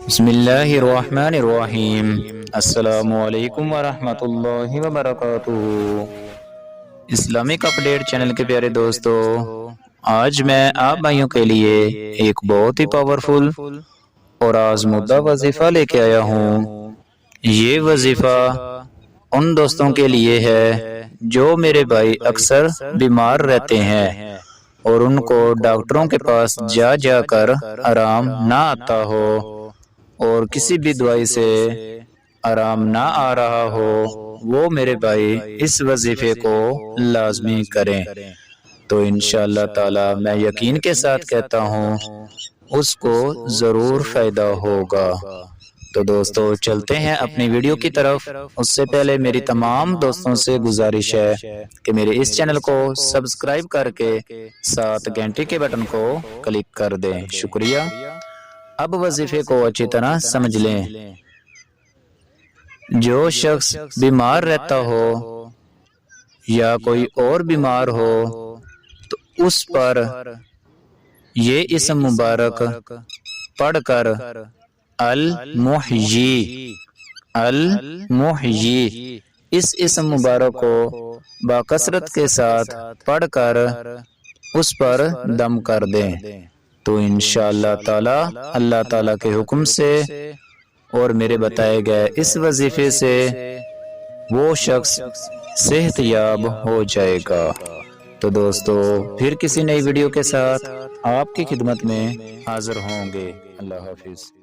بسم اللہ الرحمن الرحیم۔ السلام علیکم ورحمۃ اللہ وبرکاتہ۔ اسلامک اپڈیٹ چینل کے پیارے دوستو، آج میں آپ بھائیوں کے لیے ایک بہت ہی پاورفل اور آزمودہ وظیفہ لے کے آیا ہوں۔ یہ وظیفہ ان دوستوں کے لیے ہے جو میرے بھائی اکثر بیمار رہتے ہیں اور ان کو ڈاکٹروں کے پاس جا جا کر آرام نہ آتا ہو اور کسی بھی دوائی سے آرام نہ آ رہا ہو، وہ میرے بھائی اس وظیفے کو لازمی کریں تو انشاءاللہ تعالی میں یقین کے ساتھ کہتا ہوں اس کو ضرور فائدہ ہوگا۔ تو دوستو چلتے ہیں اپنی ویڈیو کی طرف۔ اس سے پہلے میری تمام دوستوں سے گزارش ہے کہ میرے اس چینل کو سبسکرائب کر کے ساتھ گھنٹی کے بٹن کو کلک کر دیں، شکریہ۔ اب وظیفے کو اچھی طرح سمجھ لیں۔ جو شخص بیمار رہتا ہو یا کوئی اور بیمار ہو تو اس پر یہ اسم مبارک پڑھ کر المحیی اس اسم مبارک کو باکثرت کے ساتھ پڑھ کر اس پر دم کر دیں تو انشاءاللہ تعالی اللہ تعالی کے حکم سے اور میرے بتائے گئے اس وظیفے سے وہ شخص صحت یاب ہو جائے گا۔ تو دوستو پھر کسی نئی ویڈیو کے ساتھ آپ کی خدمت میں حاضر ہوں گے۔ اللہ حافظ۔